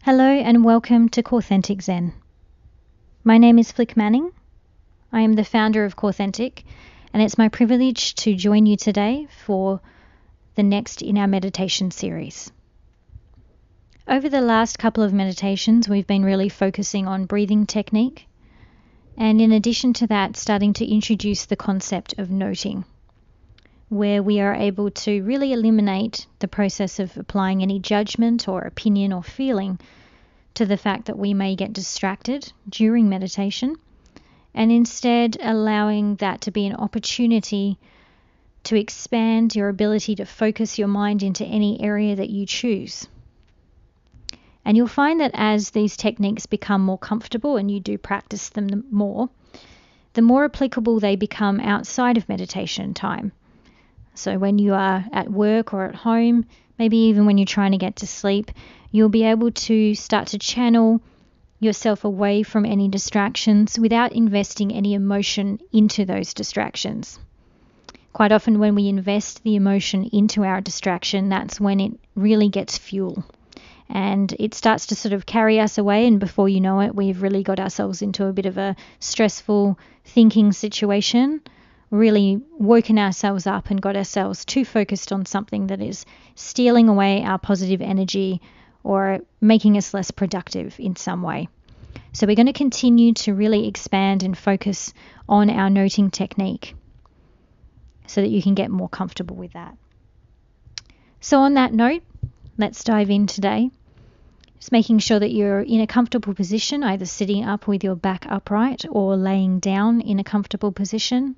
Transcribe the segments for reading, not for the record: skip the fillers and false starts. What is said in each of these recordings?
Hello and welcome to Corethentic Zen. My name is Flick Manning. I am the founder of Corethentic, and it's my privilege to join you today for the next in our meditation series. Over the last couple of meditations, we've been really focusing on breathing technique, and in addition to that, starting to introduce the concept of noting, where we are able to really eliminate the process of applying any judgment or opinion or feeling to the fact that we may get distracted during meditation, and instead allowing that to be an opportunity to expand your ability to focus your mind into any area that you choose. And you'll find that as these techniques become more comfortable and you do practice them the more applicable they become outside of meditation time. So when you are at work or at home, maybe even when you're trying to get to sleep, you'll be able to start to channel yourself away from any distractions without investing any emotion into those distractions. Quite often when we invest the emotion into our distraction, that's when it really gets fuel. And it starts to sort of carry us away, and before you know it, we've really got ourselves into a bit of a stressful thinking situation, really woken ourselves up and got ourselves too focused on something that is stealing away our positive energy or making us less productive in some way. So we're going to continue to really expand and focus on our noting technique so that you can get more comfortable with that. So on that note, let's dive in today. Just making sure that you're in a comfortable position, either sitting up with your back upright or laying down in a comfortable position.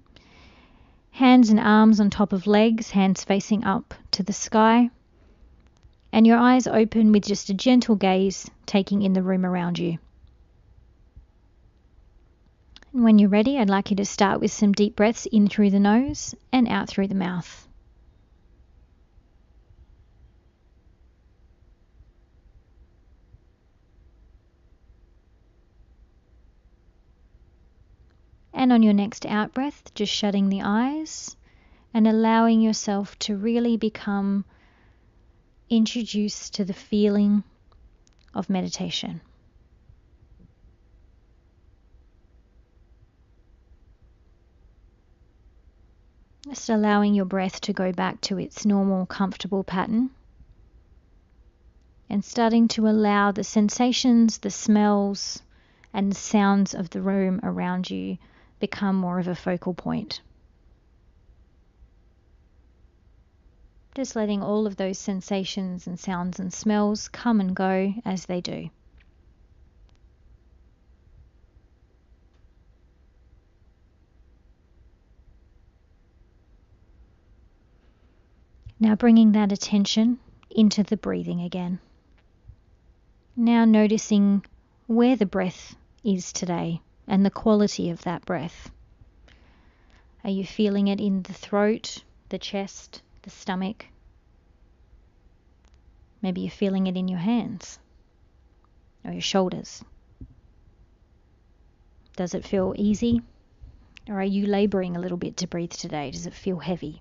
Hands and arms on top of legs, hands facing up to the sky, and your eyes open with just a gentle gaze, taking in the room around you. And when you're ready, I'd like you to start with some deep breaths in through the nose and out through the mouth. And on your next out breath, just shutting the eyes and allowing yourself to really become introduced to the feeling of meditation. Just allowing your breath to go back to its normal, comfortable pattern, and starting to allow the sensations, the smells, and sounds of the room around you become more of a focal point. Just letting all of those sensations and sounds and smells come and go as they do. Now bringing that attention into the breathing again. Now noticing where the breath is today and the quality of that breath. Are you feeling it in the throat, the chest, the stomach? Maybe you're feeling it in your hands or your shoulders. Does it feel easy? Or are you laboring a little bit to breathe today? Does it feel heavy?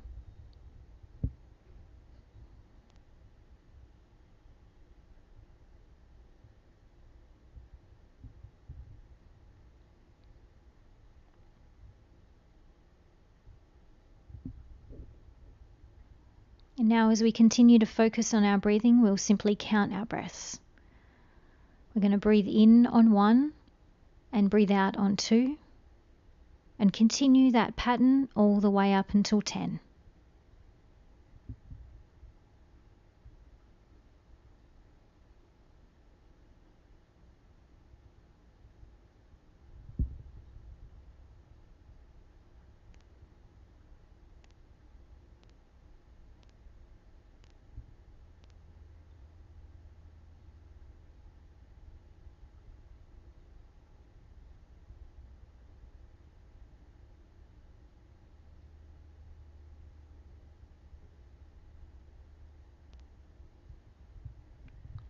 And now as we continue to focus on our breathing, we'll simply count our breaths. We're going to breathe in on 1 and breathe out on 2, and continue that pattern all the way up until 10.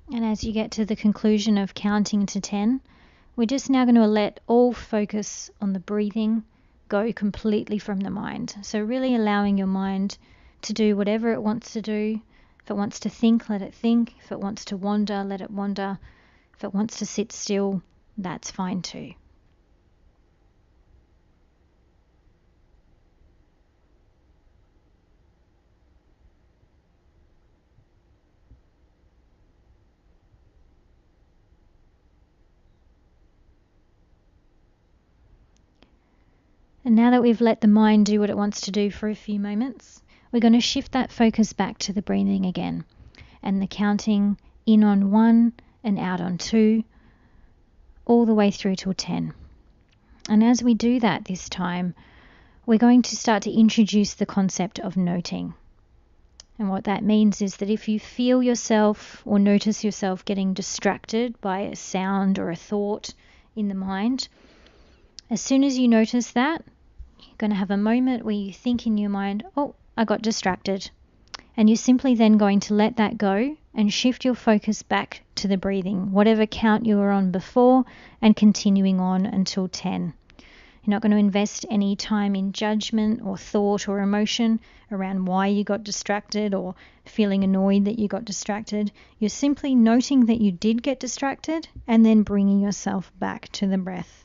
And as you get to the conclusion of counting to 10, we're just now going to let all focus on the breathing go completely from the mind. So really allowing your mind to do whatever it wants to do. If it wants to think, let it think. If it wants to wander, let it wander. If it wants to sit still, that's fine too. And now that we've let the mind do what it wants to do for a few moments, we're going to shift that focus back to the breathing again, and the counting in on 1 and out on 2, all the way through till 10. And as we do that this time, we're going to start to introduce the concept of noting. And what that means is that if you feel yourself or notice yourself getting distracted by a sound or a thought in the mind, as soon as you notice that, you're going to have a moment where you think in your mind, oh, I got distracted. And you're simply then going to let that go and shift your focus back to the breathing, whatever count you were on before, and continuing on until 10. You're not going to invest any time in judgment or thought or emotion around why you got distracted or feeling annoyed that you got distracted. You're simply noting that you did get distracted and then bringing yourself back to the breath.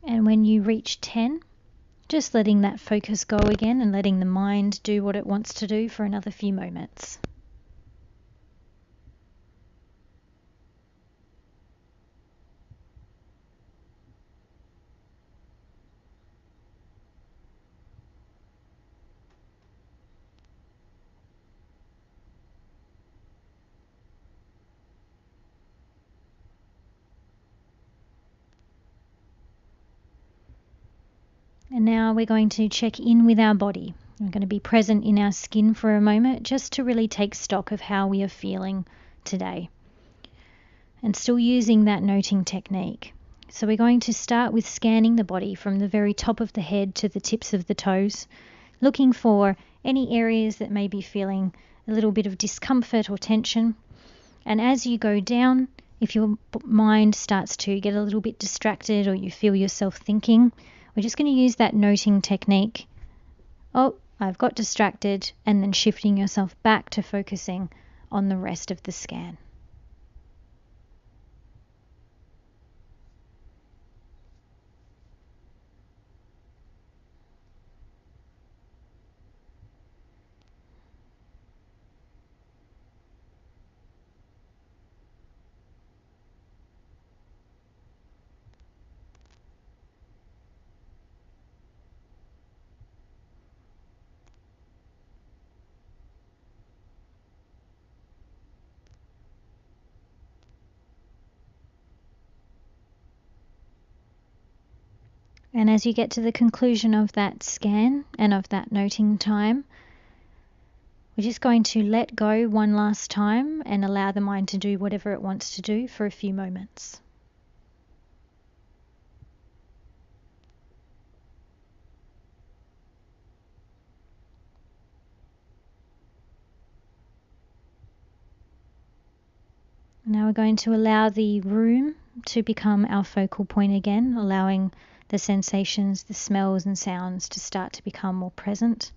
And when you reach 10, just letting that focus go again and letting the mind do what it wants to do for another few moments. And now we're going to check in with our body. We're going to be present in our skin for a moment just to really take stock of how we are feeling today. And still using that noting technique. So we're going to start with scanning the body from the very top of the head to the tips of the toes, looking for any areas that may be feeling a little bit of discomfort or tension. And as you go down, if your mind starts to get a little bit distracted or you feel yourself thinking, we're just going to use that noting technique. Oh, I've got distracted, and then shifting yourself back to focusing on the rest of the scan. And as you get to the conclusion of that scan and of that noting time, we're just going to let go one last time and allow the mind to do whatever it wants to do for a few moments. Now we're going to allow the room to become our focal point again, allowing the sensations, the smells and sounds to start to become more present.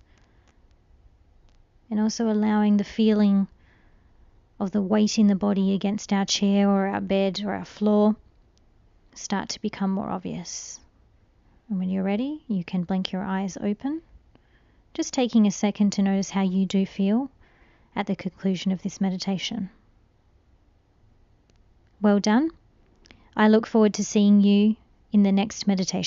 And also allowing the feeling of the weight in the body against our chair or our bed or our floor start to become more obvious. And when you're ready, you can blink your eyes open, just taking a second to notice how you do feel at the conclusion of this meditation. Well done. I look forward to seeing you in the next meditation.